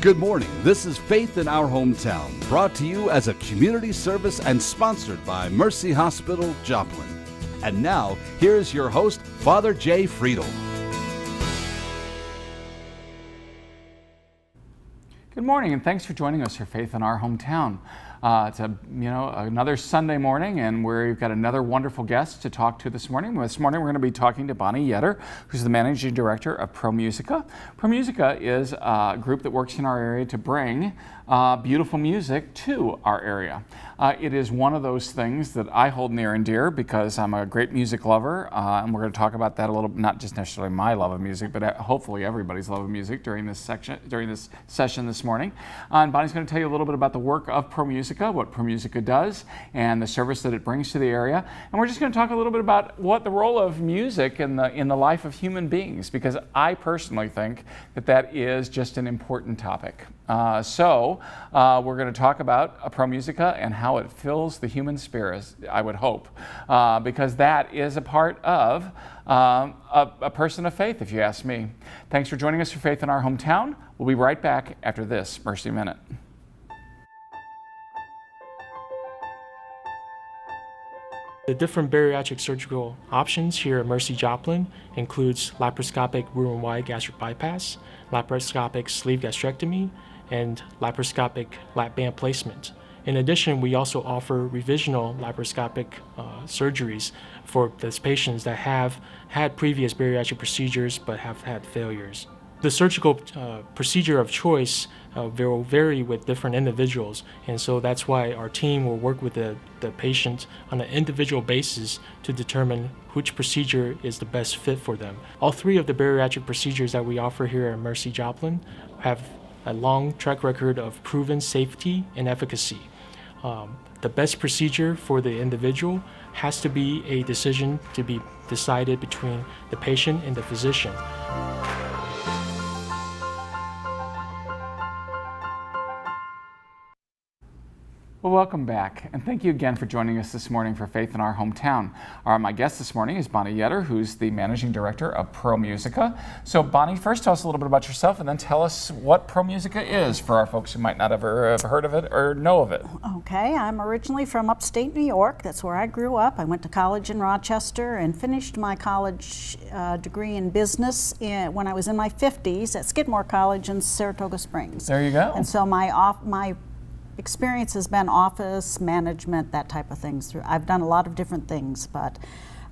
Good morning. This is Faith in Our Hometown, brought to you as a community service and sponsored by Mercy Hospital, Joplin. And now, here's your host, Father Jay Friedel. Good morning, and thanks for joining us for Faith in Our Hometown. It's another Sunday morning, and we've got another wonderful guest to talk to this morning. This morning, we're going to be talking to Bonnie Yetter, who's the managing director of ProMusica. ProMusica is a group that works in our area to bring beautiful music to our area. It is one of those things that I hold near and dear because I'm a great music lover, and we're going to talk about that a little, not just necessarily my love of music, but hopefully everybody's love of music during this session this morning. And Bonnie's going to tell you a little bit about the work of ProMusica, what ProMusica does, and the service that it brings to the area. And we're just going to talk a little bit about what the role of music in the life of human beings, because I personally think that is just an important topic. So we're going to talk about ProMusica and how it fills the human spirit, I would hope, because that is a part of a person of faith, if you ask me. Thanks for joining us for Faith in Our Hometown. We'll be right back after this Mercy Minute. The different bariatric surgical options here at Mercy Joplin includes laparoscopic Roux-en-Y gastric bypass, laparoscopic sleeve gastrectomy, and laparoscopic lap band placement. In addition, we also offer revisional laparoscopic surgeries for those patients that have had previous bariatric procedures but have had failures. The surgical procedure of choice will vary with different individuals, and so that's why our team will work with the patient on an individual basis to determine which procedure is the best fit for them. All three of the bariatric procedures that we offer here at Mercy Joplin have a long track record of proven safety and efficacy. The best procedure for the individual has to be a decision to be decided between the patient and the physician. Well, welcome back, and thank you again for joining us this morning for Faith in Our Hometown. My guest this morning is Bonnie Yetter, who's the managing director of ProMusica. So, Bonnie, first tell us a little bit about yourself, and then tell us what ProMusica is for our folks who might not ever have heard of it or know of it. Okay, I'm originally from upstate New York. That's where I grew up. I went to college in Rochester and finished my college degree in business when I was in my 50s at Skidmore College in Saratoga Springs. There you go. And so my experience has been office management, that type of things. I've done a lot of different things, but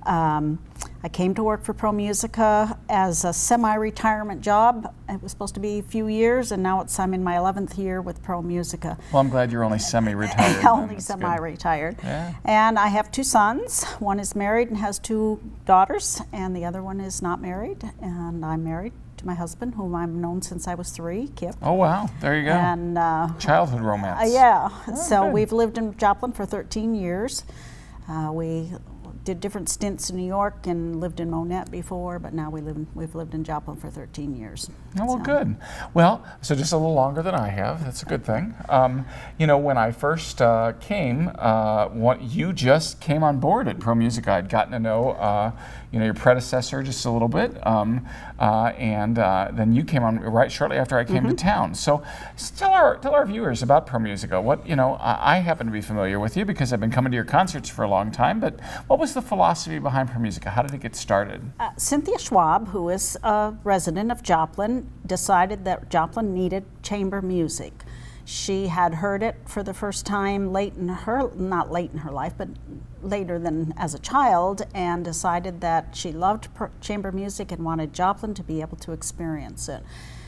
I came to work for ProMusica as a semi-retirement job. It was supposed to be a few years, and now I'm in my 11th year with ProMusica. Well, I'm glad you're only semi-retired. Only semi-retired. Yeah. And I have two sons. One is married and has two daughters, and the other one is not married, and I'm married to my husband, whom I've known since I was 3, Kip. Oh, wow. There you go. And childhood romance. Yeah. Oh, so good. we've lived in Joplin for 13 years. We did different stints in New York and lived in Monette before, but now we've lived in Joplin for 13 years. Oh, well, So. good. Well, so just a little longer than I have. That's a good thing. When I first came, you just came on board at ProMusica. I'd gotten to know, your predecessor just a little bit, and then you came on right shortly after I came to town. So, tell our viewers about ProMusica. I happen to be familiar with you because I've been coming to your concerts for a long time. But what was the philosophy behind ProMusica? How did it get started? Cynthia Schwab, who is a resident of Joplin, decided that Joplin needed chamber music. She had heard it for the first time not late in her life, but later than as a child, and decided that she loved chamber music and wanted Joplin to be able to experience it.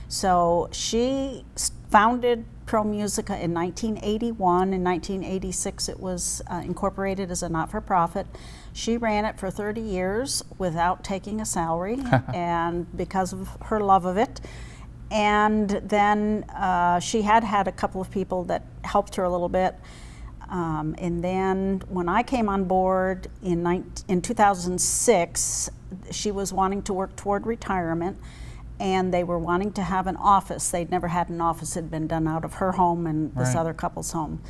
So she founded ProMusica in 1981. In 1986, it was incorporated as a not-for-profit. She ran it for 30 years without taking a salary, and because of her love of it. And then she had a couple of people that helped her a little bit. And then when I came on board in 2006, she was wanting to work toward retirement, and they were wanting to have an office. They'd never had an office. It had been done out of her home and this other couple's home.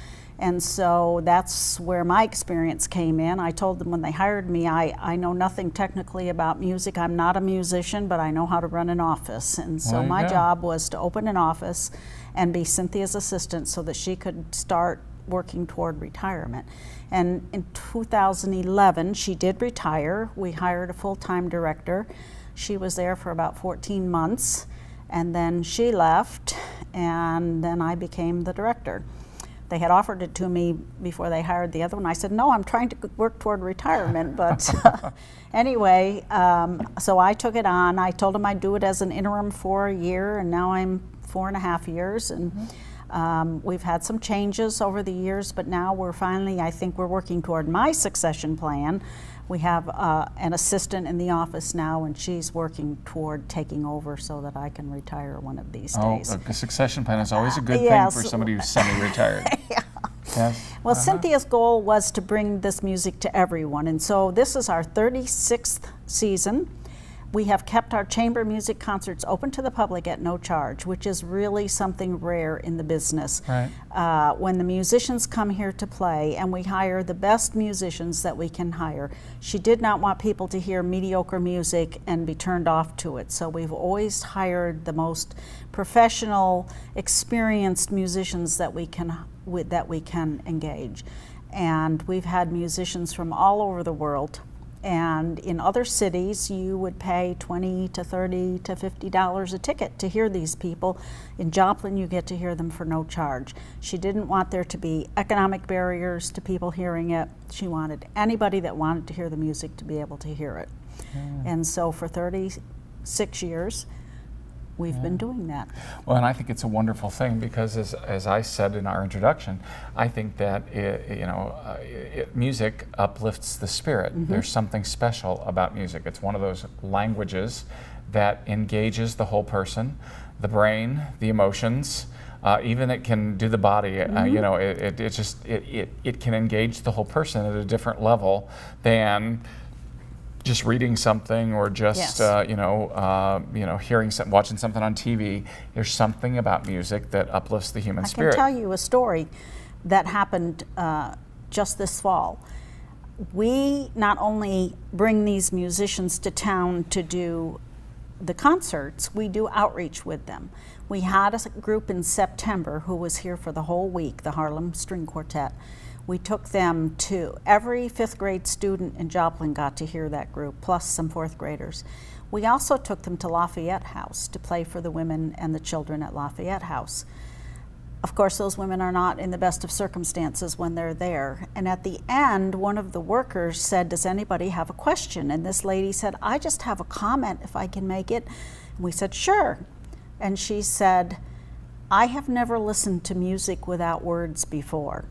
And so that's where my experience came in. I told them when they hired me, I know nothing technically about music. I'm not a musician, but I know how to run an office. And so my job was to open an office and be Cynthia's assistant so that she could start working toward retirement. And in 2011, she did retire. We hired a full-time director. She was there for about 14 months, and then she left, and then I became the director. They had offered it to me before they hired the other one. I said, no, I'm trying to work toward retirement. But anyway, so I took it on. I told them I'd do it as an interim for a year, and now I'm 4.5 years. And we've had some changes over the years, but now we're finally, I think we're working toward my succession plan. We have an assistant in the office now, and she's working toward taking over so that I can retire one of these days. A succession plan is always a good yes. thing for somebody who's semi-retired. Yeah. Yes. Well, Cynthia's goal was to bring this music to everyone, and so this is our 36th season. We have kept our chamber music concerts open to the public at no charge, which is really something rare in the business. Right. When the musicians come here to play, and we hire the best musicians that we can hire. She did not want people to hear mediocre music and be turned off to it, so we've always hired the most professional, experienced musicians that we can engage. And we've had musicians from all over the world. And in other cities, you would pay $20 to $30 to $50 a ticket to hear these people. In Joplin, you get to hear them for no charge. She didn't want there to be economic barriers to people hearing it. She wanted anybody that wanted to hear the music to be able to hear it. And so for 36 years, we've been doing that. Well, and I think it's a wonderful thing because, as I said in our introduction, I think that music uplifts the spirit. There's something special about music. It's one of those languages that engages the whole person, the brain, the emotions. Even it can do the body. It can engage the whole person at a different level than just reading something or just hearing something, watching something on TV. There's something about music that uplifts the human spirit. I can tell you a story that happened just this fall. We not only bring these musicians to town to do the concerts, we do outreach with them. We had a group in September who was here for the whole week, the Harlem String Quartet. We took them to every 5th grade student in Joplin got to hear that group, plus some 4th graders. We also took them to Lafayette House to play for the women and the children at Lafayette House. Of course, those women are not in the best of circumstances when they're there. And at the end, one of the workers said, does anybody have a question? And this lady said, I just have a comment if I can make it. And we said, sure. And she said, I have never listened to music without words before.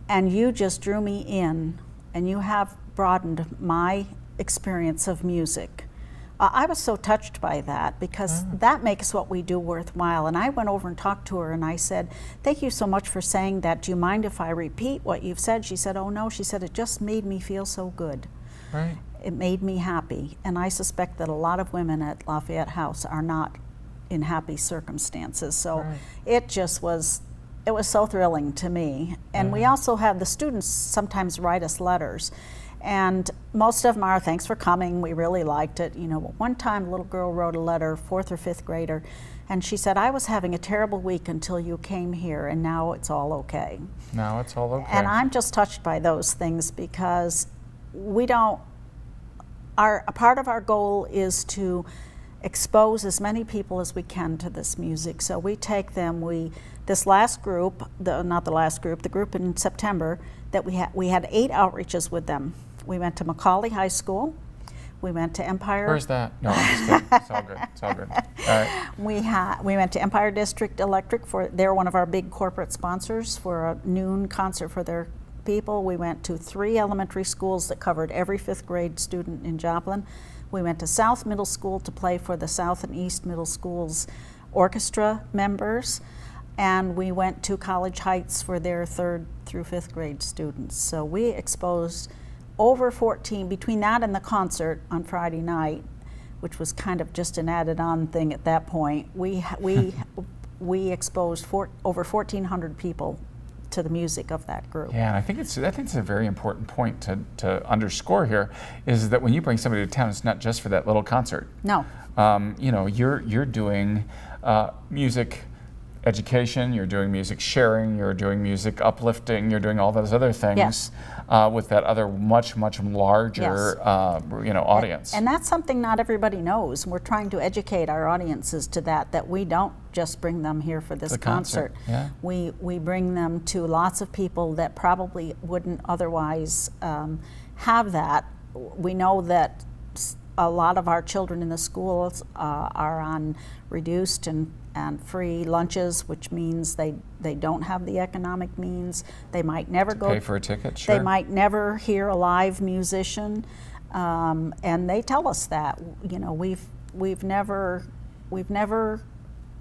And you just drew me in, and you have broadened my experience of music. I was so touched by that because that makes what we do worthwhile. And I went over and talked to her and I said, thank you so much for saying that. Do you mind if I repeat what you've said? She said, oh no. She said, it just made me feel so good. Right. It made me happy. And I suspect that a lot of women at Lafayette House are not in happy circumstances. So it just was, it was so thrilling to me. And we also have the students sometimes write us letters. And most of them are, thanks for coming, we really liked it. You know, one time a little girl wrote a letter, 4th or 5th grader, and she said, I was having a terrible week until you came here, and now it's all okay. Now it's all okay. And I'm just touched by those things because we don't, a part of our goal is to expose as many people as we can to this music. So we take them, this last group, the group in September, that we had 8 outreaches with them. We went to Macaulay High School. We went to Empire. Where's that? No, I'm just kidding. It's all good. It's all good. All right. We went to Empire District Electric they're one of our big corporate sponsors for a noon concert for their people. We went to 3 elementary schools that covered every 5th grade student in Joplin. We went to South Middle School to play for the South and East Middle Schools orchestra members. And we went to College Heights for their 3rd through 5th grade students. So we exposed over 14, between that and the concert on Friday night, which was kind of just an added on thing at that point, we exposed over 1,400 people to the music of that group. Yeah, and I think it's a very important point to underscore here, is that when you bring somebody to town, it's not just for that little concert. No. You know, you're doing music education, you're doing music sharing, you're doing music uplifting, you're doing all those other things. Yes. With that other much larger you know, audience. And that's something not everybody knows. We're trying to educate our audiences to that we don't just bring them here for this The concert, yeah. We bring them to lots of people that probably wouldn't otherwise have that. We know that a lot of our children in the schools are on reduced and free lunches, which means they don't have the economic means. They might never go pay for a ticket. Sure. They might never hear a live musician, and they tell us that. You know, we've never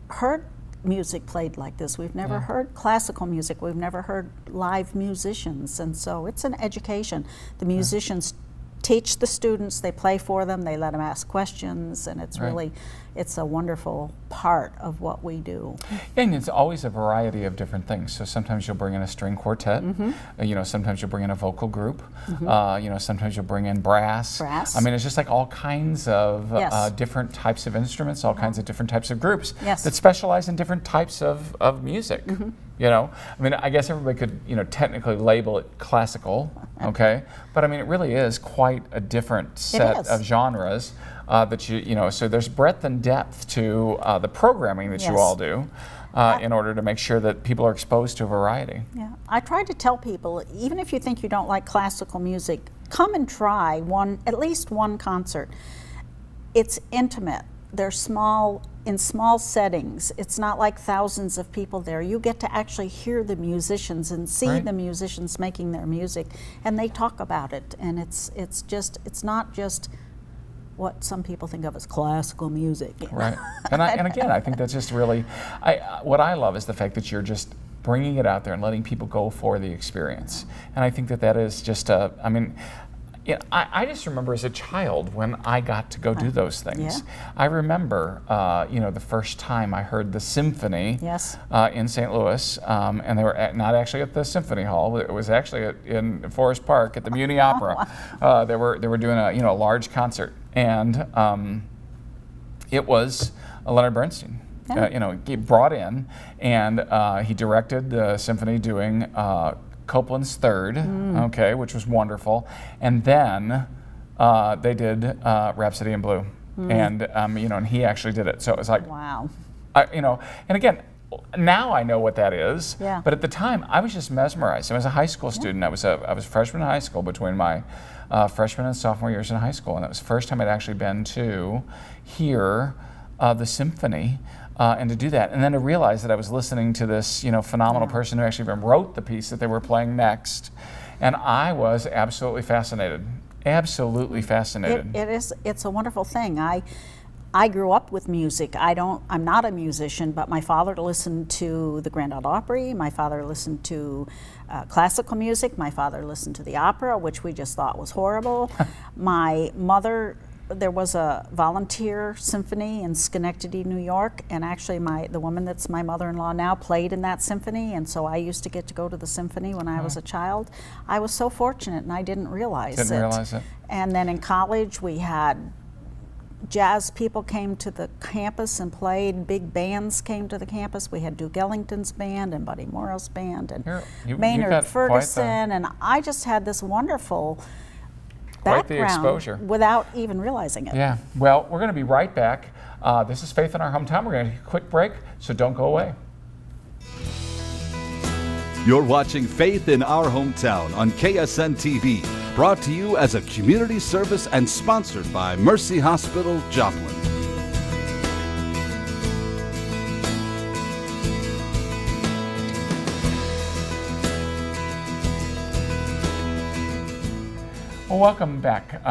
heard music played like this. We've never heard classical music. We've never heard live musicians, and so it's an education. The musicians teach the students, they play for them, they let them ask questions, and it's really, it's a wonderful part of what we do. And it's always a variety of different things. So sometimes you'll bring in a string quartet, you know, sometimes you'll bring in a vocal group, you know, sometimes you'll bring in brass. I mean, it's just like all kinds of different types of instruments, all kinds of different types of groups that specialize in different types of music. You know, I mean, I guess everybody could, you know, technically label it classical, okay? But I mean, it really is quite a different set of genres that you know, so there's breadth and depth to the programming that you all do in order to make sure that people are exposed to a variety. Yeah, I try to tell people, even if you think you don't like classical music, come and try at least one concert. It's intimate. They're in small settings. It's not like thousands of people there. You get to actually hear the musicians and see the musicians making their music, and they talk about it. And it's not just what some people think of as classical music. Right. And again, I think that's just really, what I love is the fact that you're just bringing it out there and letting people go for the experience. And I think that is just I mean, yeah, I just remember as a child when I got to go do those things. I remember, you know, the first time I heard the symphony in St. Louis, and they were not actually at the Symphony Hall. It was actually in Forest Park at the Muni Opera. They were doing a large concert, and it was Leonard Bernstein. You know, he brought in, and he directed the symphony doing Copland's Third, okay, which was wonderful, and then they did Rhapsody in Blue, and you know, and he actually did it. So it was like, wow, you know, and again, now I know what that is, but at the time I was just mesmerized. I was a high school student. I was a freshman in high school between my freshman and sophomore years in high school, and that was the first time I'd actually been to hear the symphony. And to do that, and then to realize that I was listening to this, you know, phenomenal person who actually even wrote the piece that they were playing next, and I was absolutely fascinated. Absolutely fascinated. It's a wonderful thing. I grew up with music. I'm not a musician, but my father listened to the Grand Ole Opry. My father listened to classical music. My father listened to the opera, which we just thought was horrible. My mother. There was a volunteer symphony in Schenectady, New York, and actually the woman that's my mother-in-law now played in that symphony, and so I used to get to go to the symphony when I was a child. I was so fortunate, and I didn't realize it. And then in college, we had jazz people came to the campus and played. Big bands came to the campus. We had Duke Ellington's band and Buddy Morrow's band and Maynard Ferguson, and I just had this wonderful quite the exposure without even realizing it. Yeah. Well, we're going to be right back. This is Faith in Our Hometown. We're going to take a quick break, so don't go away. You're watching Faith in Our Hometown on KSN TV, brought to you as a community service and sponsored by Mercy Hospital, Joplin. Well, welcome back.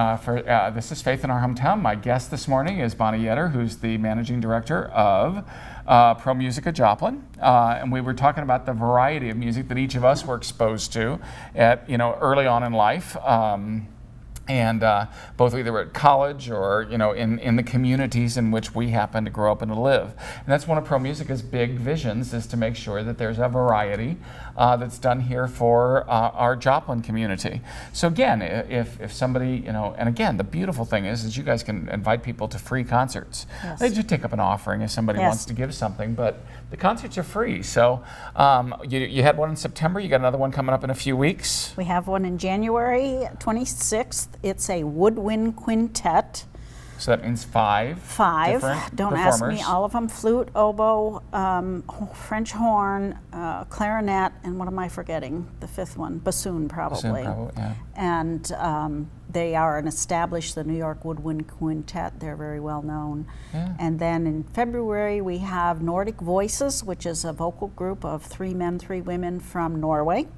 This is Faith in Our Hometown. My guest this morning is Bonnie Yetter, who's the managing director of Pro Musica Joplin, and we were talking about the variety of music that each of us were exposed to at early on in life. and both either at college or in the communities in which we happen to grow up and to live. And that's one of Pro Musica's big visions, is to make sure that there's a variety that's done here for our Joplin community. So again, if somebody, and again, the beautiful thing is you guys can invite people to free concerts. Yes. They just take up an offering if somebody Yes. wants to give something, but the concerts are free. So you had one in September, you got another one coming up in a few weeks. We have one in January 26th. It's a woodwind quintet. So that means five different Don't ask performers. me all of them. Flute, oboe, French horn, clarinet, and what am I forgetting? The fifth one, bassoon probably. Yeah. And they are the New York Woodwind Quintet. They're very well known. Yeah. And then in February we have Nordic Voices, which is a vocal group of 3 men, 3 women from Norway.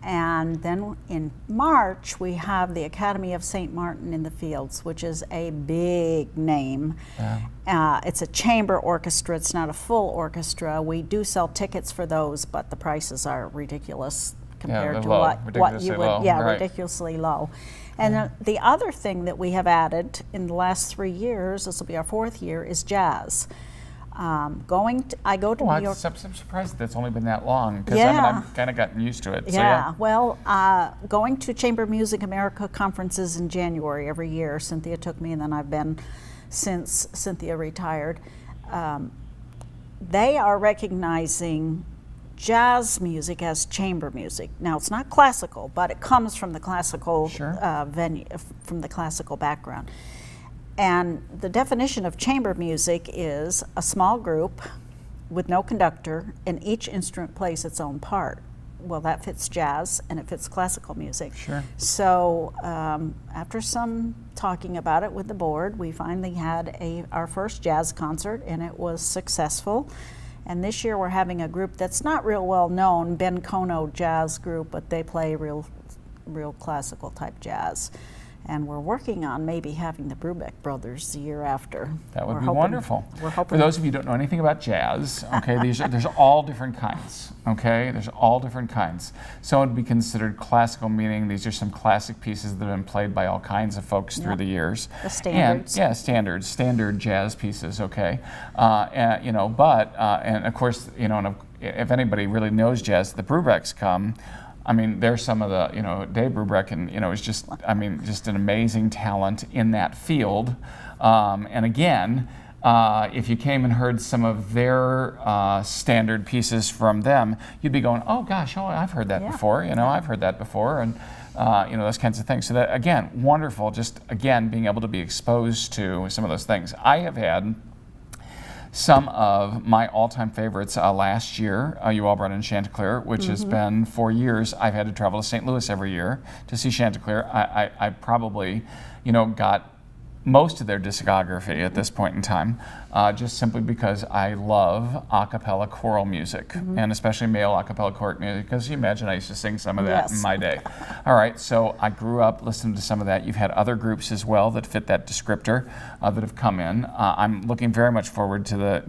And then in March, we have the Academy of St. Martin in the Fields, which is a big name. Yeah. It's a chamber orchestra. It's not a full orchestra. We do sell tickets for those, but the prices are ridiculous compared they're to low. what you Ridiculously would. low. Yeah, Right. ridiculously low. And the other thing that we have added in the last 3 years, this will be our 4th year, is jazz. I go to New York. I'm surprised that's only been that long, because Yeah. I've kind of gotten used to it. So Yeah, well, going to Chamber Music America conferences in January every year. Cynthia took me, and then I've been since Cynthia retired. They are recognizing jazz music as chamber music. Now, it's not classical, but it comes from the classical Sure. venue, from the classical background. And the definition of chamber music is a small group with no conductor, and each instrument plays its own part. Well, that fits jazz and it fits classical music. Sure. So after some talking about it with the board, we finally had our first jazz concert, and it was successful. And this year we're having a group that's not real well known, Ben Kono Jazz Group, but they play real classical type jazz. And we're working on maybe having the Brubeck brothers the year after. That would We're be hoping- wonderful. We're hoping. For those of you who don't know anything about jazz, okay, there's all different kinds, okay? There's all different kinds. Some would be considered classical, meaning these are some classic pieces that have been played by all kinds of folks through Yep. the years. The standards. And, standard jazz pieces, okay? And of course, and if anybody really knows jazz, the Brubecks come. I mean, there's some of the, Dave Brubeck, and, is just an amazing talent in that field. And again, if you came and heard some of their standard pieces from them, you'd be going, oh gosh, I've heard that Yeah. before, I've heard that before, and those kinds of things. So that, again, wonderful, just again, being able to be exposed to some of those things. I have had some of my all-time favorites last year. You all brought in Chanticleer, which has been 4 years. I've had to travel to St. Louis every year to see Chanticleer. I probably, got most of their discography at this point in time, just simply because I love a cappella choral music, and especially male a cappella choral music, because you imagine I used to sing some of that in Yes. my day. All right, so I grew up listening to some of that. You've had other groups as well that fit that descriptor that have come in. I'm looking very much forward to the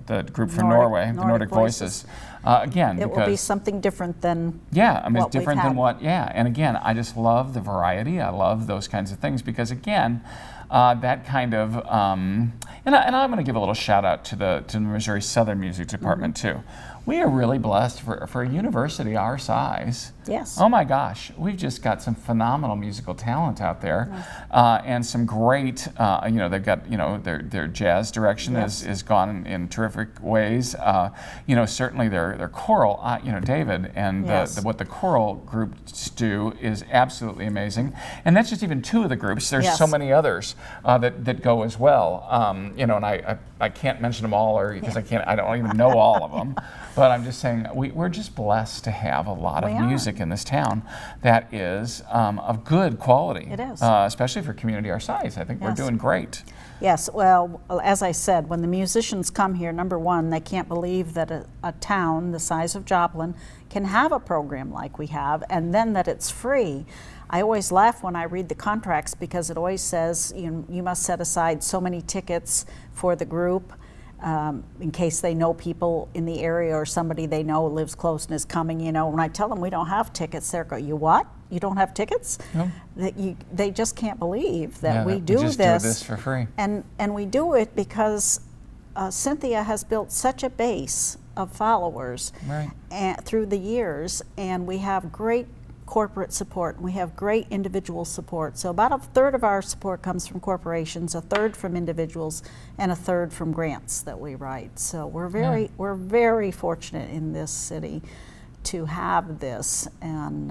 the group from Norway, the Nordic Voices. Again, It because will be something different than yeah, I mean, what it's different we've than had. what, and again, I just love the variety. I love those kinds of things because, again, that kind of, and I'm going to give a little shout out to the Missouri Southern Music Department too. We are really blessed for a university our size. Yes. Oh my gosh, we've just got some phenomenal musical talent out there, and some great. They've got their jazz direction is gone in terrific ways. Certainly their choral. David and Yes. what the choral groups do is absolutely amazing, and that's just even 2 of the groups. There's Yes. so many others that go as well. And I can't mention them all, or because I don't even know all of them. But I'm just saying we're just blessed to have a lot We of are. music in this town that is of good quality. It is. Especially for a community our size. I think we're Yes. doing great. Yes, well, as I said, when the musicians come here, number one, they can't believe that a town the size of Joplin can have a program like we have, and then that it's free. I always laugh when I read the contracts because it always says you must set aside so many tickets for the group in case they know people in the area or somebody they know lives close and is coming. When I tell them we don't have tickets, they're going, "You what? you don't have tickets? No. They just can't believe that Yeah, we that do just this. do this for free. And we do it because Cynthia has built such a base of followers Right. through the years, and we have great corporate support. We have great individual support. So about a third of our support comes from corporations, a third from individuals, and a third from grants that we write. So we're very fortunate in this city to have this, and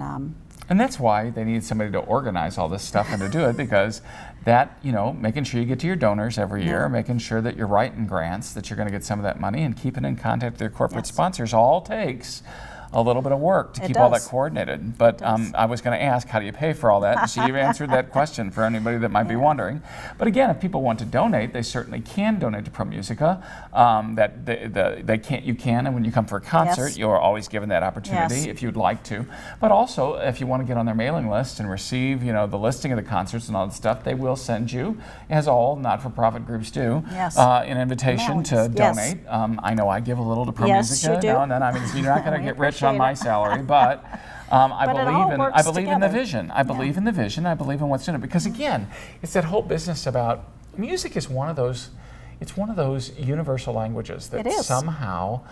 that's why they need somebody to organize all this stuff and to do it, because that, making sure you get to your donors every year, making sure that you're writing grants, that you're going to get some of that money, and keeping in contact with your corporate sponsors all takes a little bit of work to keep all that coordinated. But I was going to ask, how do you pay for all that? So you've answered that question for anybody that might be wondering. But again, if people want to donate, they certainly can donate to ProMusica. You can, and when you come for a concert, you're always given that opportunity if you'd like to. But also, if you want to get on their mailing list and receive, the listing of the concerts and all that stuff, they will send you, as all not-for-profit groups do, an invitation to donate. I know I give a little to ProMusica now and then. I mean, you're not going to get rich on my salary, but I believe in the vision. I believe in the vision. I believe in what's in it, because again, it's that whole business about music is one of those. It's one of those universal languages that somehow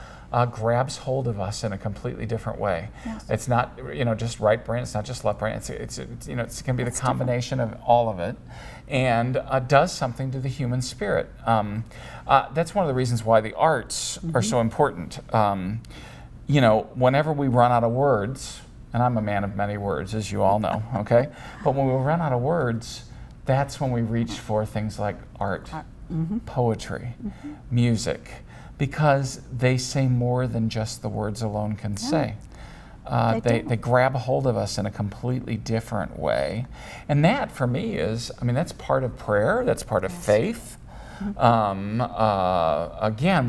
grabs hold of us in a completely different way. It's not just right brain. It's not just left brain. It's going to be the combination of all of it, and does something to the human spirit. That's one of the reasons why the arts are so important. Whenever we run out of words, and I'm a man of many words, as you all know, okay? But when we run out of words, that's when we reach for things like art, poetry, music, because they say more than just the words alone can say. They grab a hold of us in a completely different way. And that, for me, that's part of prayer, that's part of faith. Again,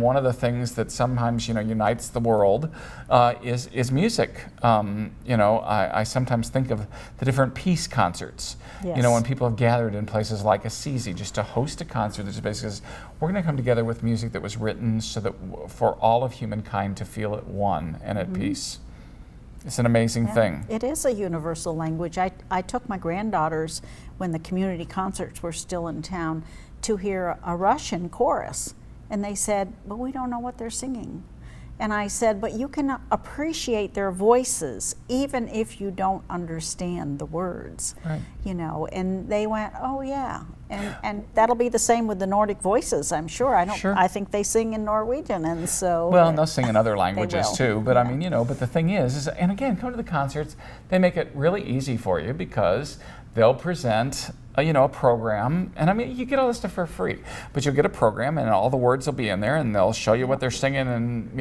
one of the things that sometimes unites the world is music. I sometimes think of the different peace concerts. When people have gathered in places like Assisi just to host a concert that just basically says, we're going to come together with music that was written so that for all of humankind to feel at one and at peace. It's an amazing thing. It is a universal language. I took my granddaughters, when the community concerts were still in town, to hear a Russian chorus, and they said, but we don't know what they're singing. And I said, but you can appreciate their voices even if you don't understand the words. Right. And they went, oh yeah. And that'll be the same with the Nordic voices, I'm sure. I think they sing in Norwegian, and so well, and they'll sing in other languages too. But yeah. But the thing is, and again, come to the concerts, they make it really easy for you, because they'll present a program, and you get all this stuff for free, but you'll get a program and all the words will be in there, and they'll show you what they're singing, and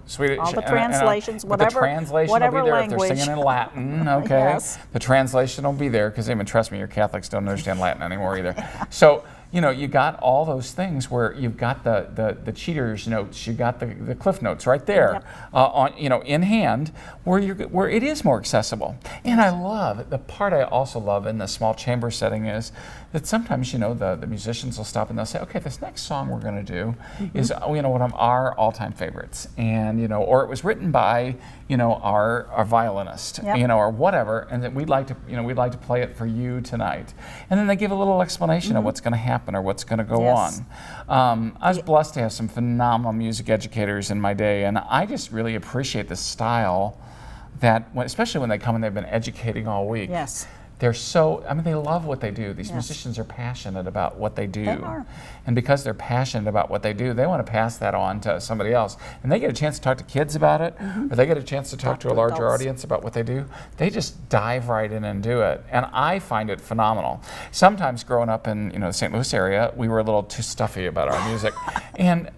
Swedish, all the translations, whatever, the translation whatever will be there. language. If they're singing in Latin, okay, the translation will be there, because trust me, your Catholics don't understand Latin anymore either. So you got all those things where you've got the cheaters notes, you got the cliff notes right there, on in hand, where it is more accessible. And I love the part I also love in the small chamber setting is that sometimes the musicians will stop and they'll say, okay, this next song we're going to do is one of our all-time favorites, and or it was written by our violinist, or whatever, and that we'd like to play it for you tonight. And then they give a little explanation of what's going to happen or what's going to go on. I was blessed to have some phenomenal music educators in my day, and I just really appreciate the style that, especially when they come and they've been educating all week. Yes. They're they love what they do. These musicians are passionate about what they do. They are. And because they're passionate about what they do, they want to pass that on to somebody else. And they get a chance to talk to kids about it, or they get a chance to talk to a larger audience about what they do. They just dive right in and do it. And I find it phenomenal. Sometimes growing up in the St. Louis area, we were a little too stuffy about our music. And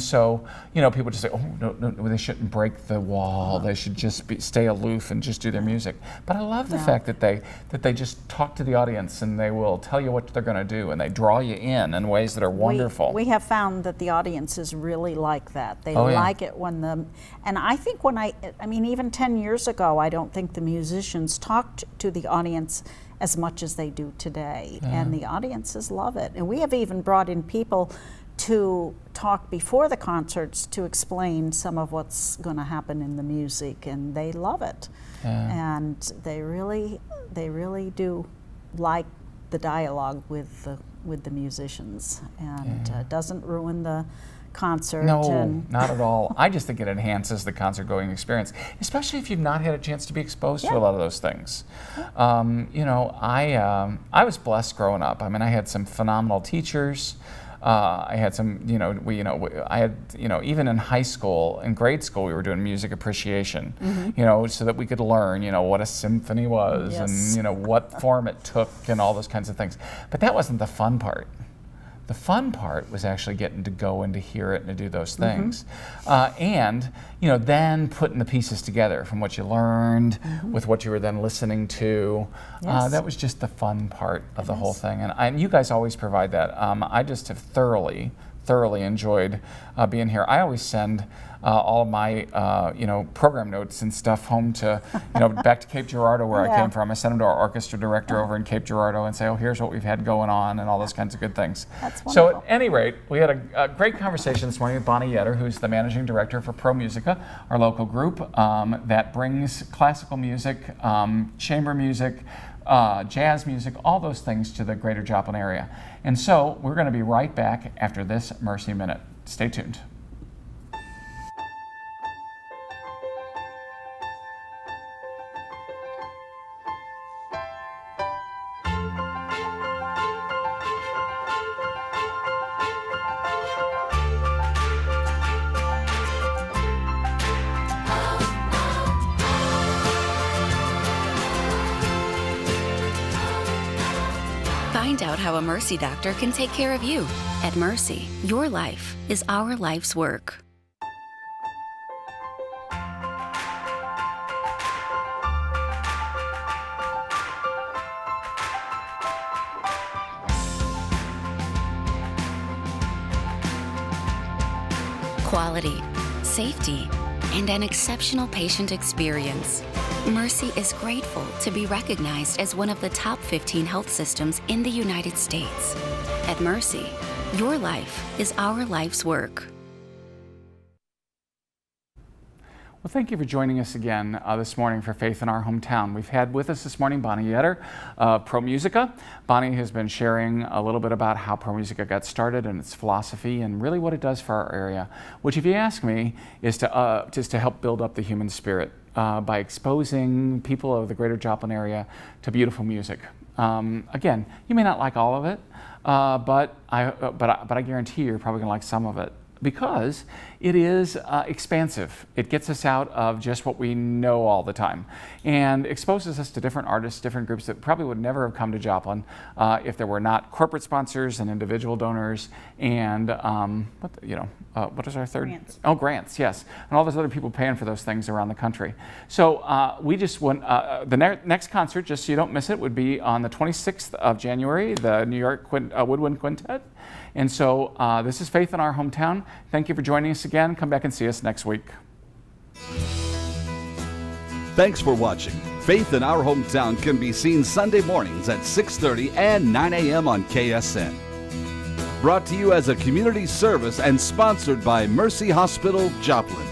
so people just say, oh, no, they shouldn't break the wall. They should just stay aloof and just do their music. But I love the fact that they just talk to the audience, and they will tell you what they're going to do, and they draw you in ways that are wonderful. We have found that the audiences really like that. They like it and I think even 10 years ago, I don't think the musicians talked to the audience as much as they do today. And the audiences love it. And we have even brought in people to talk before the concerts to explain some of what's going to happen in the music, and they love it. And they really do like the dialogue with the musicians, and doesn't ruin the concert. No, not at all. I just think it enhances the concert-going experience, especially if you've not had a chance to be exposed to a lot of those things. You know, I was blessed growing up. I mean, I had some phenomenal teachers. I had some, I had, even in high school, in grade school, we were doing music appreciation, so that we could learn, what a symphony was and, what form it took and all those kinds of things. But that wasn't the fun part. The fun part was actually getting to go and to hear it and to do those things. And, then putting the pieces together from what you learned with what you were then listening to. That was just the fun part of the whole thing. And you guys always provide that. I just have thoroughly enjoyed being here. I always send all of my, program notes and stuff home to, back to Cape Girardeau where I came from. I send them to our orchestra director over in Cape Girardeau and say, oh, here's what we've had going on and all those kinds of good things. That's wonderful. So at any rate, we had a great conversation this morning with Bonnie Yetter, who's the managing director for Pro Musica, our local group that brings classical music, chamber music, jazz music, all those things to the greater Joplin area. And so we're going to be right back after this Mercy Minute. Stay tuned. Find out how a Mercy doctor can take care of you. At Mercy, your life is our life's work. Quality, safety, and an exceptional patient experience. Mercy is grateful to be recognized as one of the top 15 health systems in the United States. At Mercy, your life is our life's work. Well, thank you for joining us again this morning for Faith in Our Hometown. We've had with us this morning Bonnie Yetter of Pro Musica. Bonnie has been sharing a little bit about how Pro Musica got started and its philosophy and really what it does for our area, which, if you ask me, is to just to help build up the human spirit by exposing people of the greater Joplin area to beautiful music. Again, you may not like all of it, but I guarantee you're probably going to like some of it, because it is expansive. It gets us out of just what we know all the time and exposes us to different artists, different groups that probably would never have come to Joplin if there were not corporate sponsors and individual donors and what is our third? Grants. Oh, grants, yes. And all those other people paying for those things around the country. So we just went, the next concert, just so you don't miss it, would be on the 26th of January, the New York Woodwind Quintet. And so this is Faith in Our Hometown. Thank you for joining us again. Come back and see us next week. Thanks for watching. Faith in Our Hometown can be seen Sunday mornings at 6:30 and 9 a.m. on KSN. Brought to you as a community service and sponsored by Mercy Hospital, Joplin.